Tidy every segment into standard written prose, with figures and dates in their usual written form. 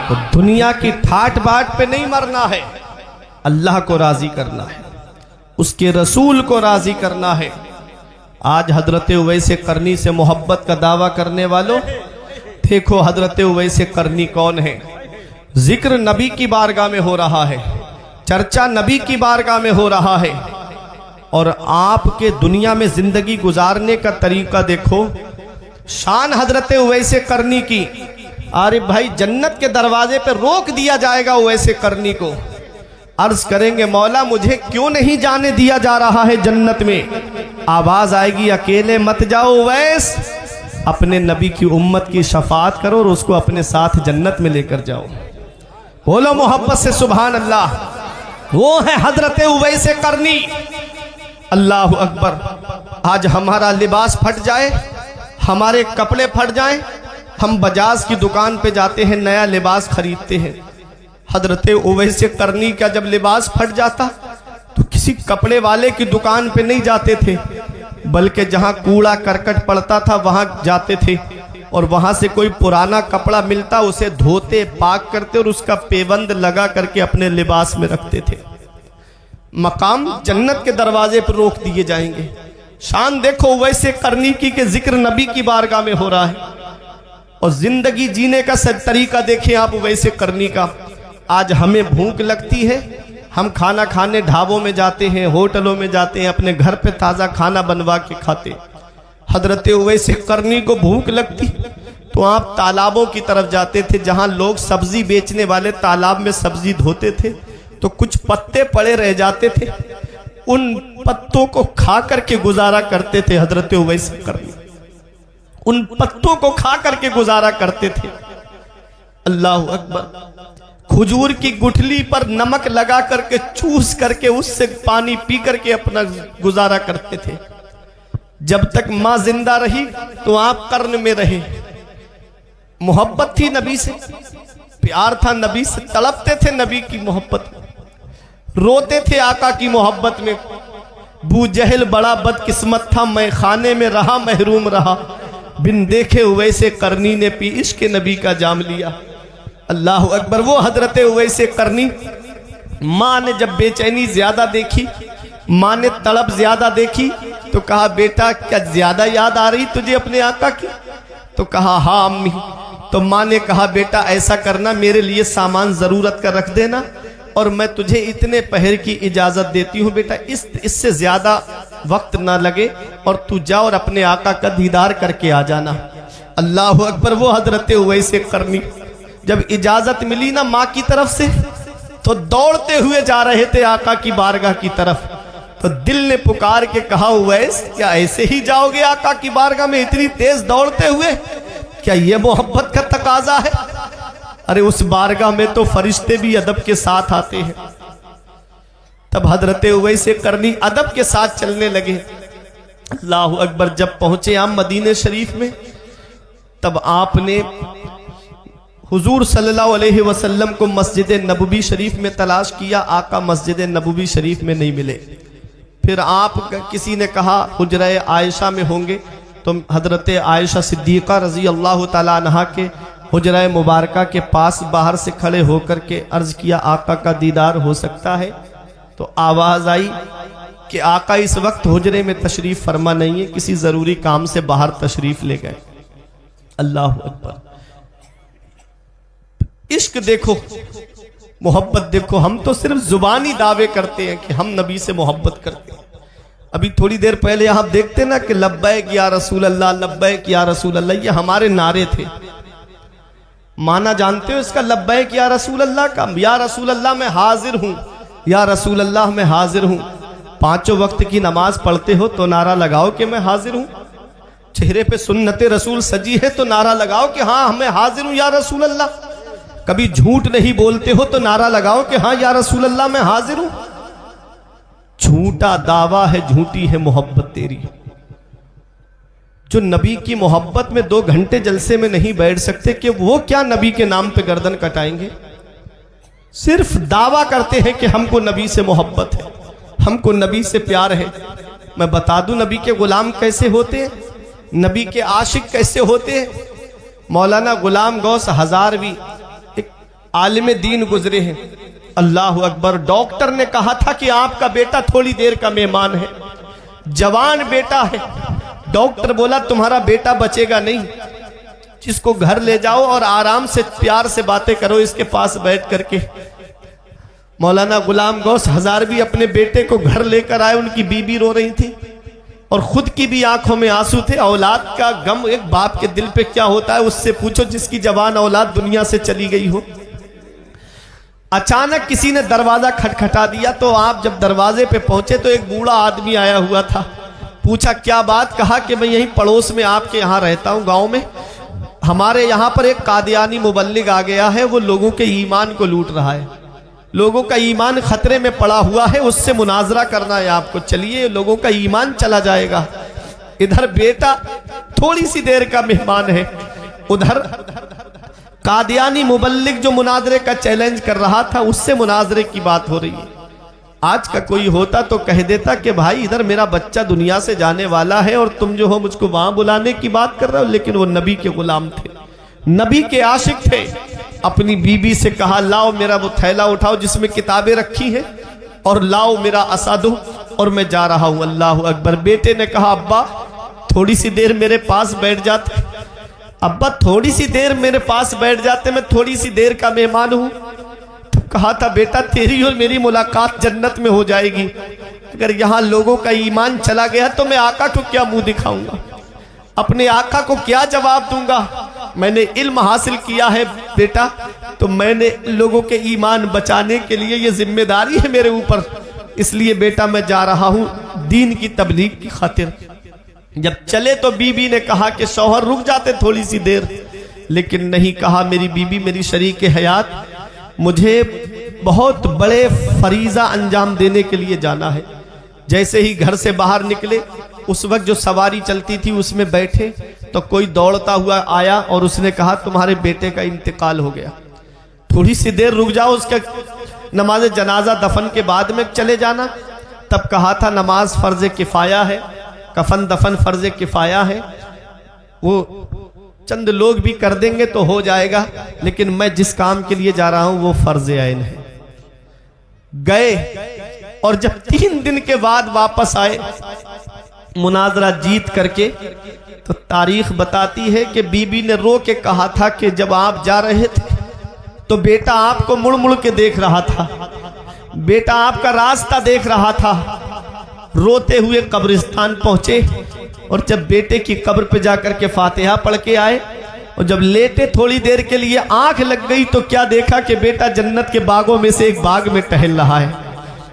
तो दुनिया की ठाट बाट पे नहीं मरना है, अल्लाह को राजी करना है, उसके रसूल को राजी करना है। आज हजरत उवैस करनी से मोहब्बत का दावा करने वालों, देखो हजरत उवैस करनी कौन है। जिक्र नबी की बारगाह में हो रहा है, चर्चा नबी की बारगाह में हो रहा है, और आपके दुनिया में जिंदगी गुजारने का तरीका देखो। शान हजरत उवैस करनी की, अरे भाई जन्नत के दरवाजे पे रोक दिया जाएगा उवैस करनी को। अर्ज करेंगे मौला मुझे क्यों नहीं जाने दिया जा रहा है जन्नत में। आवाज आएगी अकेले मत जाओ उवैस, अपने नबी की उम्मत की शफाअत करो और उसको अपने साथ जन्नत में लेकर जाओ। बोलो मोहब्बत से सुभान अल्लाह। वो है हजरत उवैस करनी। अल्लाह अकबर। आज हमारा लिबास फट जाए, हमारे कपड़े फट जाएं, हम बजाज की दुकान पे जाते हैं, नया लिबास खरीदते हैं। हजरत उवैस करनी का जब लिबास फट जाता तो किसी कपड़े वाले की दुकान पे नहीं जाते थे, बल्कि जहां कूड़ा करकट पड़ता था वहां जाते थे, और वहां से कोई पुराना कपड़ा मिलता उसे धोते, पाक करते और उसका पेबंद लगा करके अपने लिबास में रखते थे। मकाम जन्नत के दरवाजे पर रोक दिए जाएंगे। शान देखो उवैस करनी की के जिक्र नबी की बारगाह में हो रहा है, और जिंदगी जीने का सब तरीका देखें आप उवैस करनी का। आज हमें भूख लगती है, हम खाना खाने ढाबों में जाते हैं, होटलों में जाते हैं, अपने घर पे ताज़ा खाना बनवा के खाते। हजरत उवैस करनी को भूख लगती तो आप तालाबों की तरफ जाते थे, जहां लोग सब्जी बेचने वाले तालाब में सब्जी धोते थे, तो कुछ पत्ते पड़े रह जाते थे, उन पत्तों को खा करके गुजारा करते थे। हजरत उवैस करनी उन पत्तों को खा करके गुजारा करते थे। अल्लाह अकबर। खजूर की गुठली पर नमक लगा करके चूस करके उससे पानी पी करके अपना गुजारा करते थे। जब तक मां जिंदा रही तो आप कर्न में रहे। मोहब्बत थी नबी से, प्यार था नबी से, तड़पते थे नबी की मोहब्बत में, रोते थे आका की मोहब्बत में। बू जहल बड़ा बदकिस्मत था, मैं खाने में रहा महरूम रहा, बिन देखे उवैस करनी ने पी इश्क नबी का जाम लिया। अल्लाह अकबर। वो हजरत उवैस करनी, माँ ने जब बेचैनी ज्यादा देखी, माँ ने तड़प ज्यादा देखी, तो कहा बेटा क्या ज्यादा याद आ रही तुझे अपने आका की? तो कहा हाँ अम्मी। तो माँ ने कहा बेटा ऐसा करना, मेरे लिए सामान जरूरत का रख देना, और मैं तुझे इतने पहर की इजाजत देती हूँ बेटा, इससे ज्यादा वक्त ना लगे, और तू जा और अपने आका का दीदार करके आ जाना। अल्लाह अकबर। वो हजरत उवैस करनी जब इजाजत मिली ना माँ की तरफ से, तो दौड़ते हुए जा रहे थे आका की बारगाह की तरफ। तो दिल ने पुकार के कहा उवैस क्या ऐसे ही जाओगे आका की बारगाह में इतनी तेज दौड़ते हुए? क्या ये मोहब्बत का तकाजा है? अरे उस बारगाह में तो फरिश्ते भी अदब के साथ आते हैं। तब हजरत उवैस करनी अदब के साथ चलने लगे। अल्लाह अकबर। जब पहुंचे आप मदीने शरीफ में, तब आपने हुजूर सल्लल्लाहु अलैहि वसल्लम को मस्जिद नबवी शरीफ में तलाश किया, आका मस्जिद नबवी शरीफ में नहीं मिले। फिर आप किसी ने कहा हुजरा आयशा में होंगे, तो हजरत आयशा सिद्दीक़ा रजी अल्लाह ताला अन्हा के हुजरा मुबारका के पास बाहर से खड़े होकर के अर्ज किया आका का दीदार हो सकता है? तो आवाज आई कि आका इस वक्त हुजरे में तशरीफ फरमा नहीं है, किसी जरूरी काम से बाहर तशरीफ ले गए। अल्लाह अकबर। इश्क देखो, मोहब्बत देखो। हम तो सिर्फ जुबानी दावे करते हैं कि हम नबी से मोहब्बत करते हैं। अभी थोड़ी देर पहले आप देखते ना कि लब्बैक या रसूल अल्लाह, लब्बैक या रसूल अल्लाह, ये हमारे नारे थे। माना जानते हो इसका लब्बैक या रसूल अल्लाह का? या रसूल अल्लाह मैं हाजिर हूं, या रसूल अल्लाह मैं हाजिर हूं। पांचों वक्त की नमाज पढ़ते हो तो नारा लगाओ कि मैं हाजिर हूं। चेहरे पे सुन्नत रसूल सजी है तो नारा लगाओ कि हाँ मैं हाजिर हूं या रसूल अल्लाह। कभी झूठ नहीं बोलते हो तो नारा लगाओ कि हाँ या रसूल अल्लाह मैं हाजिर हूं। झूठा दावा है, झूठी है मोहब्बत तेरी। जो नबी की मोहब्बत में 2 घंटे जलसे में नहीं बैठ सकते, कि वो क्या नबी के नाम पे गर्दन कटाएंगे? सिर्फ दावा करते हैं कि हमको नबी से मोहब्बत है, हमको नबी से प्यार है। मैं बता दूं नबी के गुलाम कैसे होते हैं, नबी के आशिक कैसे होते हैं। मौलाना गुलाम गौस हजारवी एक आलिम दीन गुजरे हैं। अल्लाह अकबर। डॉक्टर ने कहा था कि आपका बेटा थोड़ी देर का मेहमान है, जवान बेटा है। डॉक्टर बोला तुम्हारा बेटा बचेगा नहीं, जिसको घर ले जाओ और आराम से प्यार से बातें करो इसके पास बैठ करके। मौलाना गुलाम गौस हजारवी अपने बेटे को घर लेकर आए, उनकी बीबी रो रही थी और खुद की भी आंखों में आंसू थे। औलाद का गम एक बाप के दिल पे क्या होता है उससे पूछो जिसकी जवान औलाद दुनिया से चली गई हो। अचानक किसी ने दरवाजा खटखटा दिया, तो आप जब दरवाजे पे पहुंचे तो एक बूढ़ा आदमी आया हुआ था। पूछा क्या बात? कहा कि मैं यहीं पड़ोस में आपके यहाँ रहता हूँ, गांव में। हमारे यहाँ पर एक कादियानी मुबल्लिग आ गया है, वो लोगों के ईमान को लूट रहा है, लोगों का ईमान खतरे में पड़ा हुआ है, उससे मुनाजरा करना है आपको, चलिए लोगों का ईमान चला जाएगा। इधर बेटा थोड़ी सी देर का मेहमान है, उधर कादियानी मुबल्लिग जो मुनाजरे का चैलेंज कर रहा था उससे मुनाजरे की बात हो रही है। आज का कोई होता तो कह देता कि भाई इधर मेरा बच्चा दुनिया से जाने वाला है और तुम जो हो मुझको वहां बुलाने की बात कर रहे हो। लेकिन वो नबी के गुलाम थे, नबी के आशिक थे। अपनी बीबी से कहा लाओ मेरा वो थैला उठाओ जिसमें किताबें रखी हैं और लाओ मेरा असा दो और मैं जा रहा हूं। अल्लाह अकबर। बेटे ने कहा अब्बा थोड़ी सी देर मेरे पास बैठ जाते, अब्बा थोड़ी सी देर मेरे पास बैठ जाते, मैं थोड़ी सी देर का मेहमान हूं। तो कहा था बेटा तेरी और मेरी मुलाकात जन्नत में हो जाएगी, अगर यहां लोगों का ईमान चला गया तो मैं आका को क्या मुंह दिखाऊंगा, अपने आका को क्या जवाब दूंगा। मैंने इल्म हासिल किया है बेटा, तो मैंने लोगों के ईमान बचाने के लिए ये जिम्मेदारी है मेरे ऊपर, इसलिए बेटा मैं जा रहा हूं दीन की तबलीग की खातिर। जब चले तो बीबी ने कहा कि शौहर रुक जाते थोड़ी सी देर, लेकिन नहीं, कहा मेरी बीबी मेरी शरीक हयात, मुझे बहुत बड़े फरीजा अंजाम देने के लिए जाना है। जैसे ही घर से बाहर निकले उस वक्त जो सवारी चलती थी उसमें बैठे तो कोई दौड़ता हुआ आया और उसने कहा तुम्हारे बेटे का इंतकाल हो गया, थोड़ी सी देर रुक जाओ, उसका नमाज जनाजा दफन के बाद में चले जाना। तब कहा था नमाज फर्ज किफाया है, कफन दफन फर्ज किफाया है, वो चंद लोग भी कर देंगे तो हो जाएगा, लेकिन मैं जिस काम के लिए जा रहा हूं वो फर्ज आइन है। गए और जब 3 दिन के बाद वापस आए मुनाजरा जीत करके, तो तारीख बताती है कि बीबी ने रो के कहा था कि जब आप जा रहे थे तो बेटा आपको मुड़ मुड़ के देख रहा था, बेटा आपका रास्ता देख रहा था। रोते हुए कब्रिस्तान पहुंचे और जब बेटे की कब्र पे जाकर के फातिहा पढ़ के आए और जब लेटे थोड़ी देर के लिए आंख लग गई तो क्या देखा कि बेटा जन्नत के बागों में से एक बाग में टहल रहा है।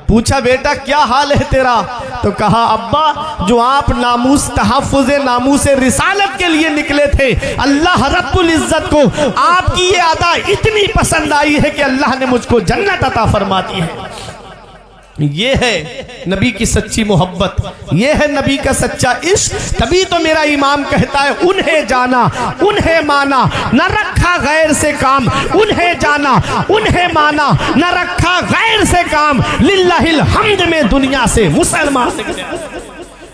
पूछा बेटा क्या हाल है तेरा? तो कहा अब्बा जो आप नामूस तहफ़्फ़ुज़ नामूस रिसालत के लिए निकले थे, अल्लाह रब्बुल इज्जत को आपकी ये अदा इतनी पसंद आई है कि अल्लाह ने मुझको जन्नत अता फरमा दी है। ये है नबी की सच्ची मोहब्बत, ये है नबी का सच्चा इश्क। तभी तो मेरा इमाम कहता है उन्हें जाना उन्हें माना, न रखा गैर से काम, उन्हें जाना उन्हें माना, न रखा गैर से काम। लिल्लाहिल हम्द में दुनिया से मुसलमान,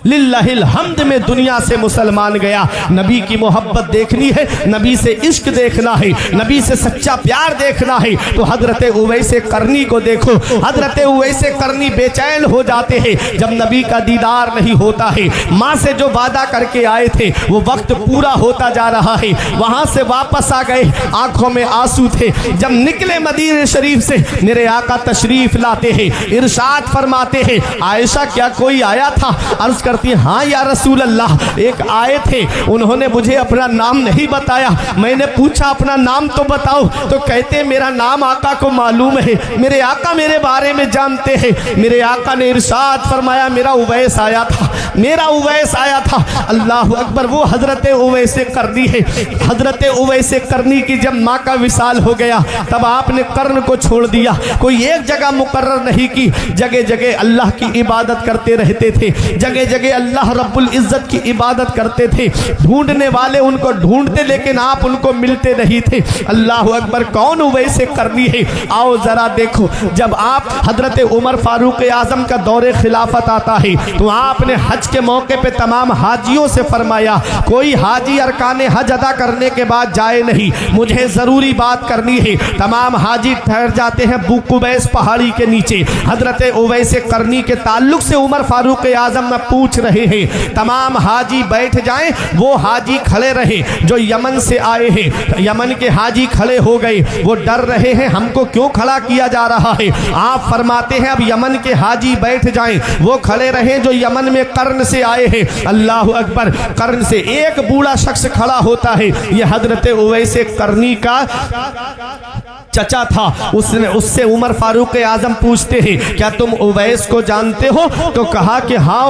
लिल्लाहिल हम्द में दुनिया से मुसलमान गया। नबी की मोहब्बत देखनी है, नबी से इश्क देखना है, नबी से सच्चा प्यार देखना है तो हजरत उवैस करनी को देखो। हजरत उवैस करनी बेचैन हो जाते हैं जब नबी का दीदार नहीं होता है। माँ से जो वादा करके आए थे वो वक्त पूरा होता जा रहा है, वहां से वापस आ गए, आंखों में आंसू थे। जब निकले मदीने शरीफ से मेरे आका तशरीफ लाते हैं, इरशाद फरमाते हैं आयशा क्या कोई आया था? अर्ज करती है हाँ या रसूल अल्लाह, एक आए थे, उन्होंने मुझे अपना नाम नहीं बताया। मैंने पूछा अपना नाम तो बताओ, तो कहते मेरा नाम आका को मालूम है, मेरे आका मेरे बारे में जानते हैं। मेरे आका ने इरशाद फरमाया मेरा उवैस आया था, मेरा उवैस आया था। अल्लाह अकबर। वो हजरत उवैस करनी है। हजरत उवैस करनी की जब माँ का विसाल हो गया तब आपने कर्न को छोड़ दिया, कोई एक जगह मुकर्रर नहीं की, जगह जगह अल्लाह की इबादत करते रहते थे, जगह जगह जगह अल्लाह रब्बुल इज्जत की इबादत करते थे। ढूंढने वाले उनको ढूंढते लेकिन आप उनको मिलते नहीं थे। अल्लाह अकबर, कौन उवैसे करनी है? आओ जरा देखो, जब आप हजरत उमर फारूक आजम का दौरे खिलाफत आता है तो आपने हज के मौके पे तमाम हाजियों से फरमाया कोई हाजी अरकाने हज अदा करने के बाद जाए नहीं, मुझे जरूरी बात करनी है। तमाम हाजी ठहर जाते हैं बुकुबैस पहाड़ी के नीचे। हजरत उवैसे करनी के ताल्लुक से उमर फारूक आजम में पूछ रहे हैं। तमाम हाजी बैठ जाएं, वो हाजी खड़े रहे जो यमन से आए हैं। यमन के हाजी खड़े हो गए, वो डर रहे हैं हमको क्यों खड़ा किया जा रहा है। आप फरमाते हैं अब यमन के हाजी बैठ जाएं, वो खड़े रहे जो यमन में कर्न से आए हैं। अल्लाह अकबर, कर्न से एक बूढ़ा शख्स खड़ा होता है, ये हजरत उवैसे करनी का चचा था। उससे उमर फारूक आजम पूछते हैं क्या तुम उवैस को जानते हो? तो कहा कि हाँ,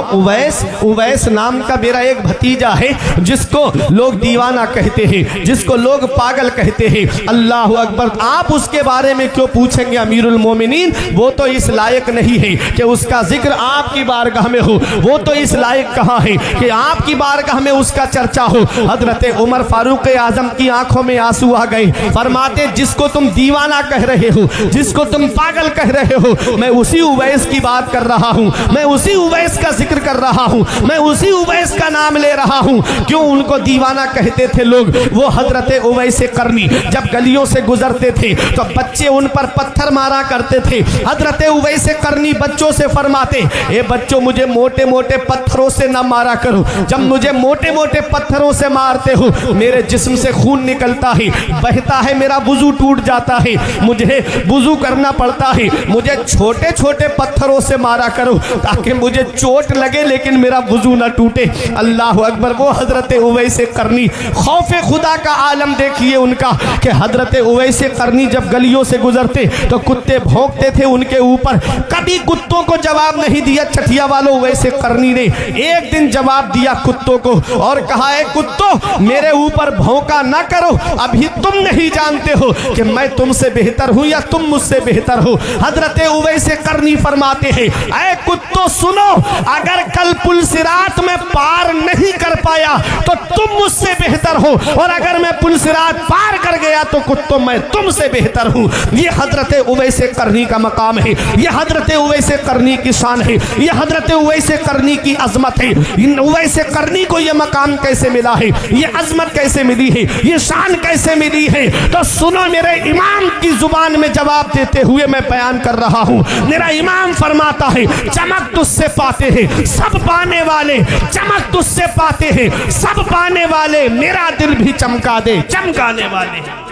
उवैस नाम का मेरा एक भतीजा है जिसको लोग दीवाना कहते हैं, जिसको लोग पागल कहते हैं। अल्लाह अकबर, आप उसके बारे में क्यों पूछेंगे अमीरुल मोमिनीन? वो तो इस लायक नहीं है कि उसका जिक्र आपकी बारगाह में हो। वो तो इस लायक कहाँ है कि आपकी बारगाह में उसका चर्चा हो। हजरत उमर फारूक आजम की आंखों में आंसू आ गए। फरमाते जिसको तुम दीवाना कह रहे हो, जिसको तुम पागल कह रहे हो, मैं उसी उवैस की बात कर रहा हूं, मैं उसी उवैस का जिक्र कर रहा हूं, मैं उसी उवैस का नाम ले रहा हूं। क्यों उनको दीवाना कहते थे लोग? वो हजरत उवैसे करनी जब गलियों से गुजरते थे तो बच्चे उन पर पत्थर मारा करते थे। हजरत उवैसे करनी बच्चों से फरमाते, ए बच्चों, मुझे मोटे मोटे पत्थरों से न मारा करो। जब मुझे मोटे मोटे पत्थरों से मारते हो मेरे जिस्म से खून निकलता है, बहता है, मेरा वुजू टूट जाता है, मुझे वुजू करना पड़ता है। मुझे छोटे छोटे पत्थरों से मारा करो ताकि मुझे चोट लगे लेकिन मेरा वुजू ना टूटे। अल्लाह अकबर, वो हजरत उवैसे करनी, खौफ खुदा का आलम देखिए उनका कि हजरत उवैसे करनी जब गलियों से गुजरते तो कुत्ते भौंकते थे उनके ऊपर। कभी कुत्तों को जवाब नहीं दिया चठिया वालों उवैसे करनी ने। एक दिन जवाब दिया कुत्तों को और कहा, है कुत्तों, मेरे ऊपर भौंका ना करो, अभी तुम नहीं जानते हो कि मैं तुमसे बेहतर हूं या तुम मुझसे बेहतर हो। हजरत उवैसे करनी फरमाते हैं, ऐ कुत्तों सुनो, अगर कल पुलसिरात में पार नहीं कर पाया तो तुम मुझसे बेहतर हो, और अगर मैं पुलसिरात पार कर गया तो कुत्तों मैं तुमसे बेहतर हूं। ये हजरत उवैसे करनी का मकाम है, ये हजरत उवैसे करनी की शान है, ये हजरत उवैसे करनी की अजमत है। उवैसे करनी को ये मकाम कैसे मिला है, ये अजमत कैसे मिली है, ये शान कैसे मिली है? तो सुनो, मेरे इमाम की जुबान में जवाब देते हुए मैं बयान कर रहा हूं। मेरा इमाम फरमाता है, चमक तुझसे पाते हैं सब पाने वाले, चमक तुझसे पाते हैं सब पाने वाले, मेरा दिल भी चमका दे चमकाने वाले,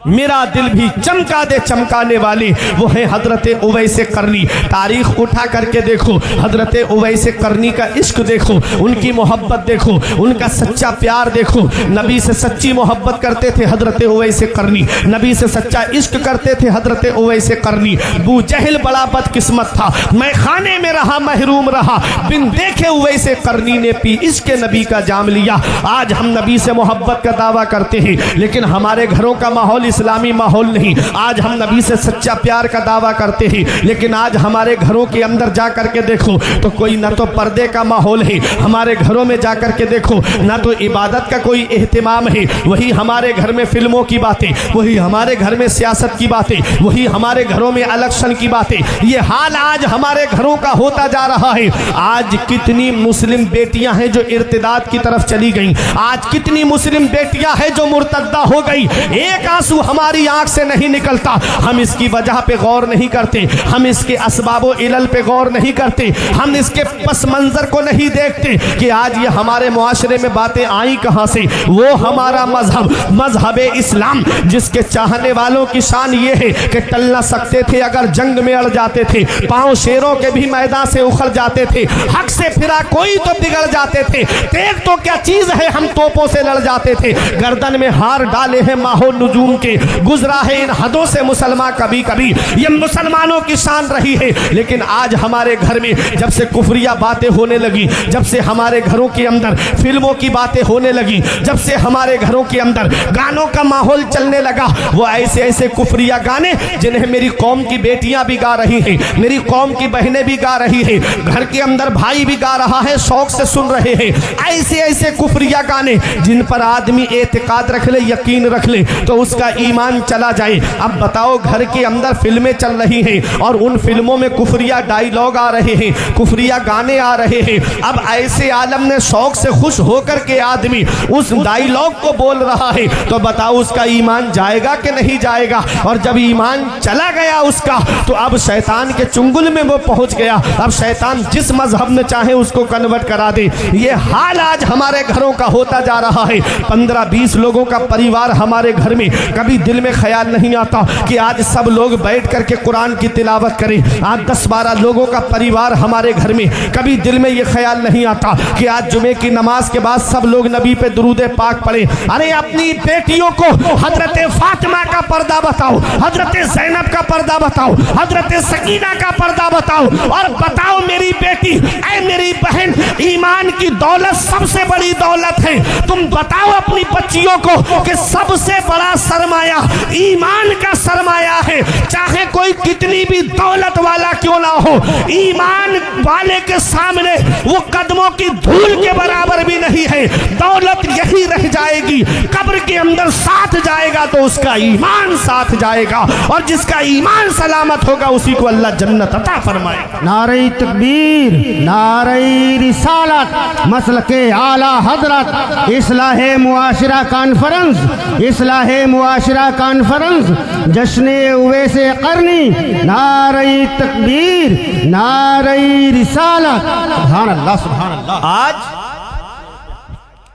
मेरा दिल भी चमका दे चमकाने वाली। वो है हजरत उवैसे करनी। तारीख उठा करके देखो, हजरत उवैसे करनी का इश्क देखो, उनकी मोहब्बत देखो, उनका सच्चा प्यार देखो। नबी से सच्ची मोहब्बत करते थे हजरत उवैसे करनी, नबी से सच्चा इश्क करते थे हजरत उवैसे करनी। अबू जहल बड़ा बदकिस्मत था, मैं खाने में रहा महरूम रहा, बिन देखे उवैसे करनी ने पी इश्क नबी का जाम लिया। आज हम नबी से मोहब्बत का दावा करते हैं लेकिन हमारे घरों का माहौल इस्लामी माहौल नहीं। आज हम नबी से सच्चा प्यार का दावा करते हैं लेकिन आज हमारे घरों के अंदर जा करके देखो तो कोई ना तो पर्दे का माहौल है, हमारे घरों में जा करके देखो ना तो इबादत का कोई एहतिमाम है। वही हमारे घर में फिल्मों की बातें, वही हमारे घर में सियासत की बातें, वही हमारे घरों में इलेक्शन की बातें। ये हाल आज हमारे घरों का होता जा रहा है। आज कितनी मुस्लिम बेटियां हैं जो इर्तिदाद की तरफ चली गई, आज कितनी मुस्लिम बेटियां हैं जो मुर्तद्दा हो गई। एक आंसू हमारी आंख से नहीं निकलता, हम इसकी वजह पे गौर नहीं करते, हम इसके असबाबो इलल पे गौर नहीं करते, हम इसके पस मंजर को नहीं देखते कि आज ये हमारे मुआशरे में बातें आई कहां से। वो हमारा मजहब इस्लाम जिसके चाहने वालों की शान ये है कि टल ना सकते थे अगर जंग में अड़ जाते थे, पांव शेरों के भी मैदान से उखड़ जाते थे, हक से फिरा कोई तो बिगड़ जाते थे, तेग तो क्या चीज है हम तोपों से लड़ जाते थे, गर्दन में हार डाले हैं माहो नुजूम के गुजरा है इन हदों से मुसलमान। कभी कभी ये मुसलमानों की शान रही है, लेकिन आज हमारे घर में जब से कुफरिया बातें होने लगी, जब से हमारे घरों के अंदर फिल्मों की बातें होने लगी, जब से हमारे घरों के अंदर गानों का माहौल चलने लगा, वो ऐसे ऐसे कुफरिया गाने जिन्हें मेरी कौम की बेटियां भी गा रही हैं, मेरी कौम की बहनें भी गा रही हैं, घर के अंदर भाई भी गा रहा है, शौक से सुन रहे हैं। ऐसे ऐसे कुफरिया गाने जिन पर आदमी एतकाद रख ले, यकीन रख ले तो उसका ईमान चला जाए। अब बताओ, घर के अंदर फिल्में चल रही हैं और उन फिल्मों में कुफरिया डायलॉग आ रहे हैं, कुफरिया गाने आ रहे हैं। अब ऐसे आलम में शौक से खुश होकर के आदमी उस डायलॉग को बोल रहा है, तो बताओ उसका ईमान जाएगा कि नहीं जाएगा? और जब ईमान चला गया उसका, तो अब शैतान के चुंगल में वो पहुंच गया। अब शैतान जिस मजहब में चाहे उसको कन्वर्ट करा दे। ये हाल आज हमारे घरों का होता जा रहा है। 15-20 लोगों का परिवार हमारे घर में, कभी दिल में ख्याल नहीं आता कि आज सब लोग बैठ करके कुरान की तिलावत करें। आज 10-12 लोगों का परिवार हमारे घर में, कभी दिल में ये ख्याल नहीं आता कि आज जुमे की नमाज के बाद सब लोग नबी पे दुरूद पाक पढ़े। अरे अपनी बेटियों को हजरत फातिमा का पर्दा बताओ, हजरत ज़ैनब का पर्दा बताओ, हजरत सकीना का पर्दा बताओ, और बताओ मेरी बेटी, ऐ मेरी बहन, ईमान की दौलत सबसे बड़ी दौलत है। तुम बताओ अपनी बच्चियों को कि सबसे बड़ा सरमाया ईमान का सरमाया है। चाहे कोई कितनी भी दौलत वाला क्यों ना हो, ईमान वाले के सामने वो कदमों की धूल के बराबर भी नहीं है। दौलत यही रह जाएगी, कब्र के अंदर साथ जाएगा तो उसका ईमान साथ जाएगा, और जिसका ईमान सलामत होगा उसी को अल्लाह जन्नत अता फरमाएगा। नारे तकबीर, नारे रिसालत, मसलके आला हजरत, इस्लाहे मुआशरा कॉन्फ्रेंस, इस्लाहे मुआशरा कॉन्फ्रेंस, जश्ने उवैसे करनी, नारे तकबीर, नारे रिसालत। सुभान अल्लाह, सुभान अल्लाह। आज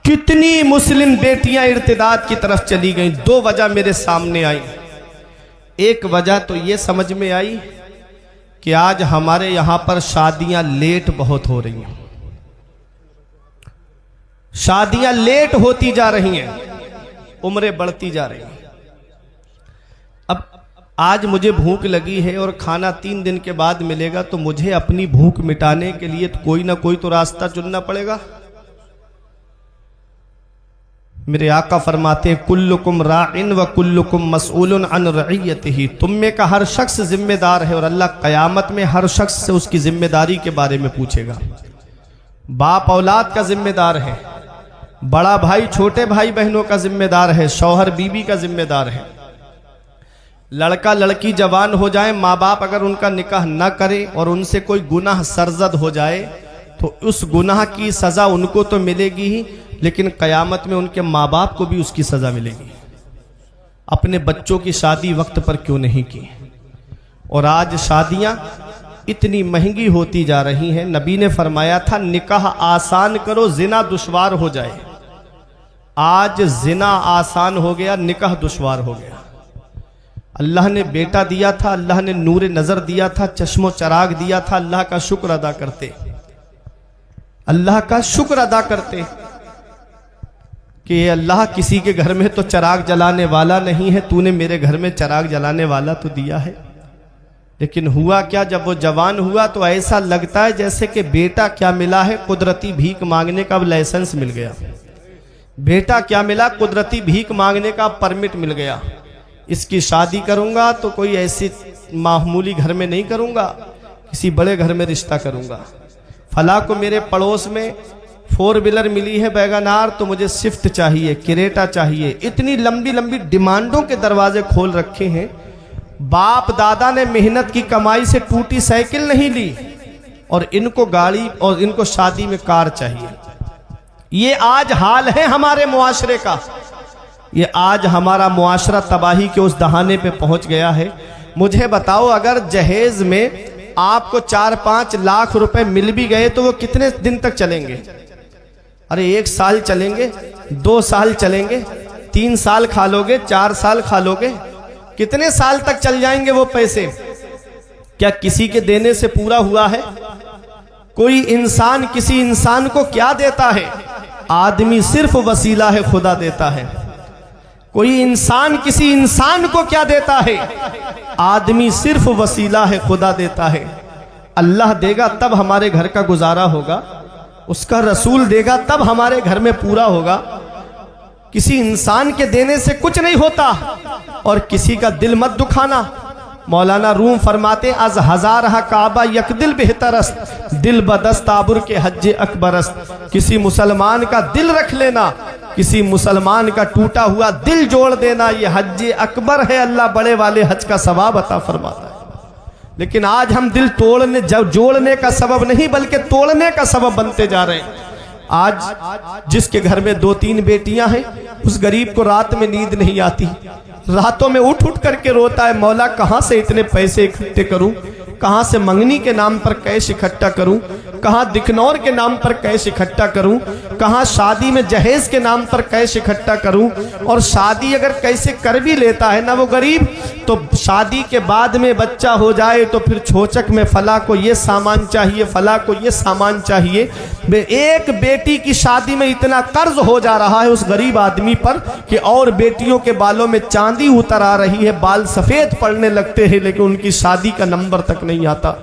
कितनी मुस्लिम बेटियां इर्तिदाद की तरफ चली गईं। 2 वजह मेरे सामने आई। एक वजह तो ये समझ में आई कि आज हमारे यहां पर शादियां लेट बहुत हो रही हैं, शादियां लेट होती जा रही हैं, उम्रें बढ़ती जा रही हैं। अब आज मुझे भूख लगी है और खाना 3 दिन के बाद मिलेगा, तो मुझे अपनी भूख मिटाने के लिए तो कोई ना कोई तो रास्ता चुनना पड़ेगा। मेरे आका फरमाते हैं, कुल्लुकुम राइन व कुल्लुकुम मसऊलुन अन रइयतिही। तुम में का हर शख्स जिम्मेदार है और अल्लाह कयामत में हर शख्स से उसकी जिम्मेदारी के बारे में पूछेगा। बाप औलाद का जिम्मेदार है, बड़ा भाई छोटे भाई बहनों का जिम्मेदार है, शौहर बीवी का जिम्मेदार है। लड़का लड़की जवान हो जाए, माँ बाप अगर उनका निकाह न करे और उनसे कोई गुनाह सरजद हो जाए, तो उस गुनाह की सज़ा उनको तो मिलेगी ही, लेकिन कयामत में उनके माँ बाप को भी उसकी सज़ा मिलेगी। अपने बच्चों की शादी वक्त पर क्यों नहीं की? और आज शादियाँ इतनी महंगी होती जा रही हैं। नबी ने फरमाया था, निकाह आसान करो, जिना दुश्वार हो जाए। आज जिना आसान हो गया, निकाह दुश्वार हो गया। अल्लाह ने बेटा दिया था, अल्लाह ने नूर नज़र दिया था, चश्मो चराग दिया था, अल्लाह का शुक्र अदा करते, अल्लाह का शुक्र अदा करते कि अल्लाह किसी के घर में तो चराग जलाने वाला नहीं है, तूने मेरे घर में चराग जलाने वाला तो दिया है। लेकिन हुआ क्या, जब वो जवान हुआ तो ऐसा लगता है जैसे कि बेटा क्या मिला है, कुदरती भीख मांगने का लाइसेंस मिल गया। बेटा क्या मिला, कुदरती भीख मांगने का परमिट मिल गया। इसकी शादी करूंगा तो कोई ऐसी मामूली घर में नहीं करूंगा, किसी बड़े घर में रिश्ता करूंगा। फला को मेरे पड़ोस में 4 व्हीलर मिली है वैगनार, तो मुझे स्विफ्ट चाहिए, क्रेटा चाहिए। इतनी लंबी लंबी डिमांडों के दरवाजे खोल रखे हैं। बाप दादा ने मेहनत की कमाई से टूटी साइकिल नहीं ली, और इनको गाड़ी और इनको शादी में कार चाहिए। ये आज हाल है हमारे मुआशरे का। ये आज हमारा मुआशरा तबाही के उस दहाने पे पहुंच गया है। मुझे बताओ, अगर जहेज में आपको 4-5 लाख रुपए मिल भी गए तो वो कितने दिन तक चलेंगे? अरे 1 साल चलेंगे, 2 साल चलेंगे, 3 साल खा लोगे, 4 साल खा लोगे, कितने साल तक चल जाएंगे वो पैसे? क्या किसी के देने से पूरा हुआ है? कोई इंसान किसी इंसान को क्या देता है? आदमी सिर्फ वसीला है, खुदा देता है। कोई इंसान किसी इंसान को क्या देता है? आदमी सिर्फ वसीला है, खुदा देता है। अल्लाह देगा तब हमारे घर का गुजारा होगा, उसका रसूल देगा तब हमारे घर में पूरा होगा। किसी इंसान के देने से कुछ नहीं होता। और किसी का दिल मत दुखाना। मौलाना रूम फरमाते अज हजार काबा यकदिल बेहतरस्त, दिल बदस्त आबुर के हज अकबरस्त। किसी मुसलमान का दिल रख लेना, किसी मुसलमान का टूटा हुआ दिल जोड़ देना, ये हज अकबर है। अल्लाह बड़े वाले हज का सवाब अता फरमाता है। लेकिन आज हम दिल तोड़ने, जोड़ने का सबब नहीं बल्कि तोड़ने का सबब बनते जा रहे हैं। आज जिसके घर में 2-3 बेटियां हैं, उस गरीब को रात में नींद नहीं आती, रातों में उठ उठ करके रोता है, मौला कहां से इतने पैसे इकट्ठे करूं, कहां से मंगनी के नाम पर कैश इकट्ठा करूं, कहां दिखनौर के नाम पर कैश इकट्ठा करूं, कहां शादी में जहेज के नाम पर कैश इकट्ठा करूं। और शादी अगर कैसे कर भी लेता है ना वो गरीब, तो शादी के बाद में बच्चा हो जाए तो फिर छोचक में फला को ये सामान चाहिए, फला को ये सामान चाहिए। एक बेटी की शादी में इतना कर्ज हो जा रहा है उस गरीब आदमी पर कि और बेटियों के बालों में चांदी उतर आ रही है, बाल सफेद पड़ने लगते हैं, लेकिन उनकी शादी का नंबर तक नहीं आता।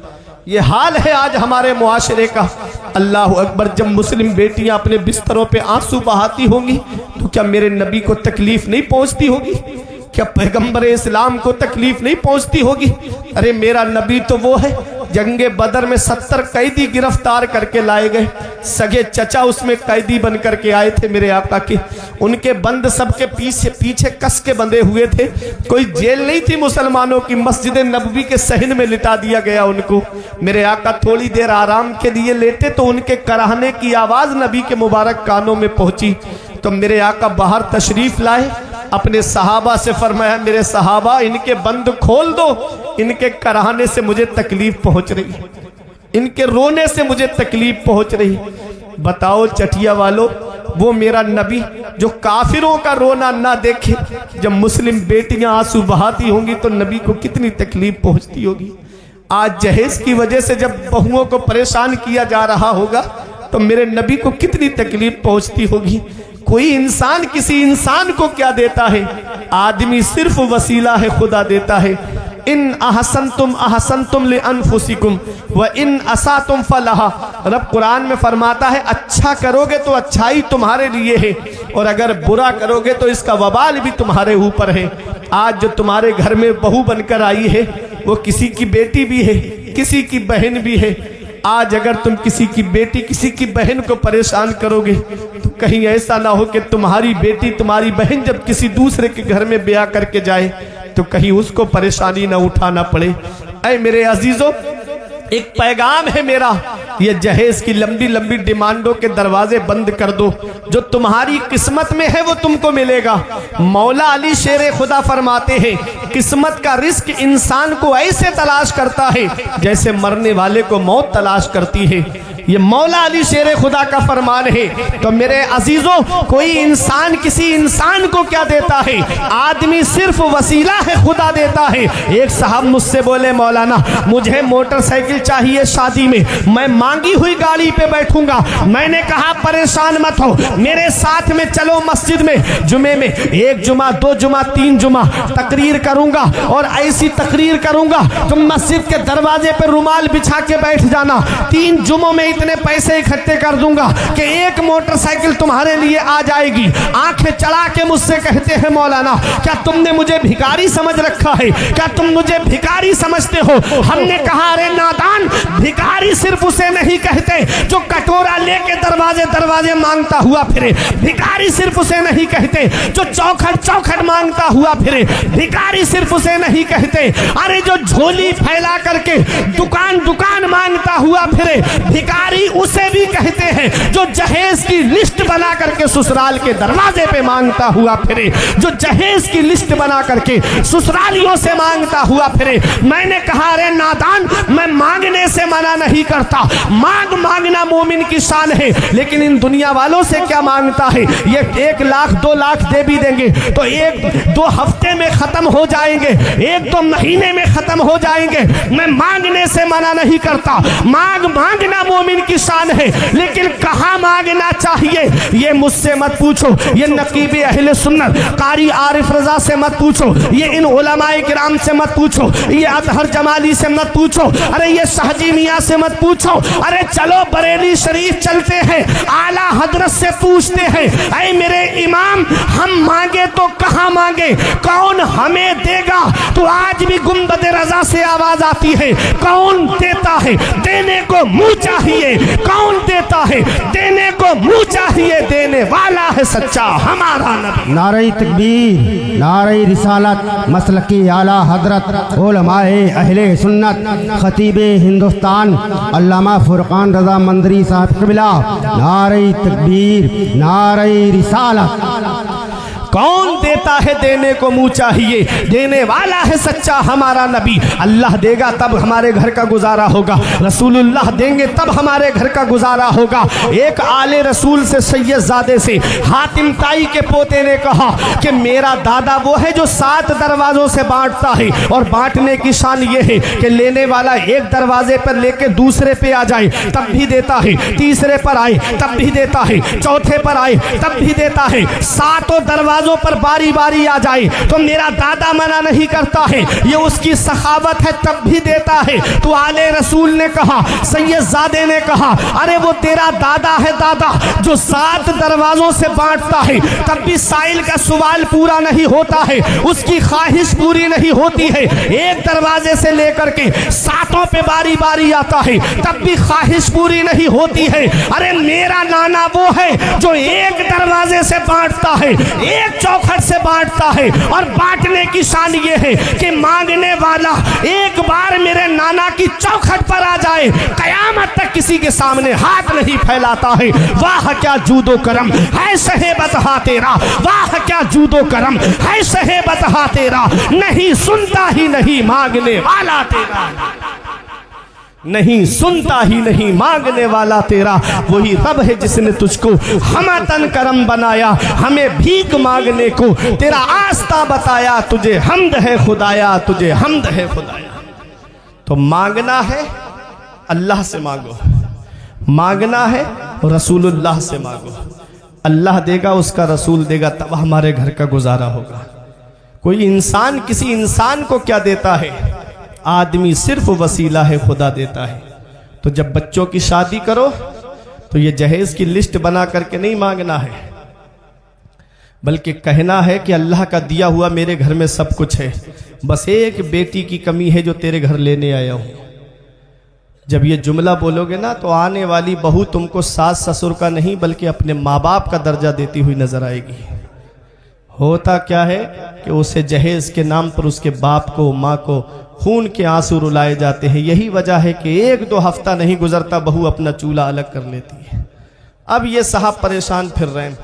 ये हाल है आज हमारे मुआशरे का। अल्लाह अकबर। जब मुस्लिम बेटियां अपने बिस्तरों पे आंसू बहाती होंगी तो क्या मेरे नबी को तकलीफ नहीं पहुंचती होगी? क्या पैगंबर इस्लाम को तकलीफ नहीं पहुंचती होगी? अरे मेरा नबी तो वो है, जंगे बदर में 70 कैदी गिरफ्तार करके लाए गए, सगे चचा उसमें कैदी बन करके आए थे मेरे आका के। उनके बंद सबके पीछे पीछे कस के बंधे हुए थे। कोई जेल नहीं थी मुसलमानों की, मस्जिद नबवी के सहन में लिटा दिया गया उनको। मेरे आका थोड़ी देर आराम के लिए लेटे तो उनके कराहने की आवाज नबी के मुबारक कानों में पहुंची। तो मेरे आका बाहर तशरीफ लाए, अपने सहाबा से फरमाया, मेरे सहाबा इनके बंद खोल दो, इनके कराहने से मुझे तकलीफ पहुंच रही, इनके रोने से मुझे तकलीफ पहुंच रही। बताओ चटिया वालों, वो मेरा नबी जो काफिरों का रोना ना देखे, जब मुस्लिम बेटियां आंसू बहाती होंगी तो नबी को कितनी तकलीफ पहुंचती होगी। आज जहेज की वजह से जब बहुओं को परेशान किया जा रहा होगा तो मेरे नबी को कितनी तकलीफ पहुंचती होगी। कोई इंसान किसी इंसान को क्या देता है? आदमी सिर्फ वसीला है, खुदा देता है। इन अहसनतुम लिअनफुसिकुम व इन असातुम फलहा। रब कुरान में फरमाता है अच्छा करोगे तो अच्छाई तुम्हारे लिए है, और अगर बुरा करोगे तो इसका वबाल भी तुम्हारे ऊपर है। आज जो तुम्हारे घर में बहू बनकर आई है वो किसी की बेटी भी है, किसी की बहन भी है। आज अगर तुम किसी की बेटी, किसी की बहन को परेशान करोगे तो कहीं ऐसा ना हो कि तुम्हारी बेटी, तुम्हारी बहन जब किसी दूसरे के घर में ब्याह करके जाए तो कहीं उसको परेशानी ना उठाना पड़े। ऐ मेरे अजीजों, एक पैगाम है मेरा, ये जहेज की लंबी लंबी डिमांडों के दरवाजे बंद कर दो। जो तुम्हारी किस्मत में है वो तुमको मिलेगा। मौला अली शेर खुदा फरमाते हैं, किस्मत का रिस्क इंसान को ऐसे तलाश करता है जैसे मरने वाले को मौत तलाश करती है। ये मौला अली शेर खुदा का फरमान है। तो मेरे अजीजों, कोई इंसान किसी इंसान को क्या देता है? आदमी सिर्फ वसीला है, खुदा देता है। एक साहब मुझसे बोले, मौलाना मुझे मोटरसाइकिल चाहिए शादी में, मैं मांगी हुई गाड़ी पे बैठूंगा। मैंने कहा परेशान मत हो, मेरे साथ में चलो मस्जिद में। जुमे में 1 जुमा, 2 जुमा, 3 जुमा तकरीर करूंगा, और ऐसी तकरीर करूंगा तुम मस्जिद के दरवाजे पे रुमाल बिछा के बैठ जाना। 3 जुमों में इतने पैसे इकट्ठे कर दूंगा कि एक मोटरसाइकिल तुम्हारे लिए आ जाएगी। आंखें चढ़ा के मुझसे कहते हैं, मौलाना क्या तुमने मुझे भिखारी समझ रखा है? क्या तुम मुझे भिखारी समझते हो? हमने कहा, अरे नादान, भिखारी सिर्फ उसे नहीं कहते जो कटोरा लेके दरवाजे दरवाजे मांगता हुआ फिरे। भिखारी सिर्फ उसे नहीं कहते जो चौखट चौखट मांगता हुआ फिरे। भिखारी सिर्फ उसे नहीं कहते अरे जो झोली फैला करके दुकान दुकान मांगता हुआ फिरे। भिखारी उसे भी कहते हैं जो जहेज की लिस्ट बना करके ससुराल के दरवाजे पे मांगता हुआ फिरे, जो जहेज की लिस्ट बना करके ससुरालियों से मांगता हुआ फिरे। मैंने कहा, अरे नादान, मैं मांगने से मना नहीं करता, मांगना मोमिन की शान है, लेकिन इन दुनिया वालों से क्या मांगता है? ये 1 लाख 2 लाख दे भी देंगे तो 1-2 हफ्ते में खत्म हो जाएंगे, 1-2 महीने में खत्म हो जाएंगे। मैं मांगने से मना नहीं करता, मांगना मोमिन मोमिन की शान है, लेकिन कहाँ मांगना चाहिए ये मुझसे मत पूछो, ये नकीब अहले सुन्नत कारी आरिफ रजा से मत पूछो, ये इन उलमाए किराम से मत पूछो, ये अतहर जमाली से मत पूछो, अरे ये शाहजी मियाँ से मत पूछो, अरे चलो बरेली शरीफ चलते हैं, आला हजरत से पूछते हैं, ऐ मेरे इमाम हम मांगे तो कहाँ मांगे, कौन हमें देगा? तो आज भी गुंबद रजा से आवाज आती है, कौन देता है? देने को मुंह चाहिए। कौन देता है? देने को मुंह चाहिए। देने वाला है सच्चा हमारा नबी। नारे तकबीर, नारे रिसालत, मसलकी आला हजरत उलमाए अहले सुन्नत खतीबे हिंदुस्तान अल्लामा फुरकान रजा मंदरी साहब क़िबला। नारे तकबीर, नारे रिसालत। कौन देता है? देने को मुंह चाहिए। देने वाला है सच्चा हमारा नबी। अल्लाह देगा तब हमारे घर का गुजारा होगा, रसूलुल्लाह देंगे तब हमारे घर का गुजारा होगा। एक आले रसूल से सैयदजादे से हातिम ताई के पोते ने कहा कि मेरा दादा वो है जो 7 दरवाजों से बांटता है, और बांटने की शान ये है कि लेने वाला एक दरवाजे पर लेके दूसरे पे आ जाए तब भी देता है, तीसरे पर आए तब भी देता है, चौथे पर आए तब भी देता है, 7 दरवाजों पर बारी बारी आ जाए तो मेरा दादा मना नहीं करता है, ये उसकी सखावत है तब भी देता है। तो आले रसूल ने कहा, सैयदजादे ने कहा, अरे वो तेरा दादा है दादा जो 7 दरवाजों से बांटता है तब भी साइल का सवाल पूरा नहीं होता है, उसकी ख्वाहिश पूरी नहीं होती है, एक दरवाजे से लेकर के 7 पे बारी बारी आता है तब भी ख्वाहिश पूरी नहीं होती है। अरे मेरा नाना वो है जो एक दरवाजे से बांटता है, एक चौखट से बांटता है, और बांटने की शान ये है कि मांगने वाला एक बार मेरे नाना की चौखट पर आ जाए, कयामत तक किसी के सामने हाथ नहीं फैलाता है। वाह क्या जूदो करम है सहेबत हा तेरा, वाह क्या जूदो करम है सहेबत हा तेरा, नहीं सुनता ही नहीं मांगने वाला तेरा, नहीं सुनता ही नहीं मांगने वाला तेरा। वही रब है जिसने तुझको हमतन करम बनाया, हमें भीख मांगने को तेरा आस्था बताया, तुझे हमद है खुदाया, तुझे हमद है खुदाया। तो मांगना है अल्लाह से मांगो, मांगना है रसूलुल्लाह से मांगो। अल्लाह देगा, उसका रसूल देगा, तब हमारे घर का गुजारा होगा। कोई इंसान किसी इंसान को क्या देता है? आदमी सिर्फ वसीला है, खुदा देता है। तो जब बच्चों की शादी करो तो ये जहेज की लिस्ट बना करके नहीं मांगना है, बल्कि कहना है कि अल्लाह का दिया हुआ मेरे घर में सब कुछ है, बस एक बेटी की कमी है जो तेरे घर लेने आया हूं। जब ये जुमला बोलोगे ना तो आने वाली बहू तुमको सास ससुर का नहीं बल्कि अपने माँ बाप का दर्जा देती हुई नजर आएगी। होता क्या है कि उसे जहेज के नाम पर उसके बाप को, माँ को खून के आंसू रुलाए जाते हैं। यही वजह है कि 1-2 हफ्ता नहीं गुजरता बहू अपना चूल्हा अलग कर लेती है। अब ये साहब परेशान फिर रहे हैं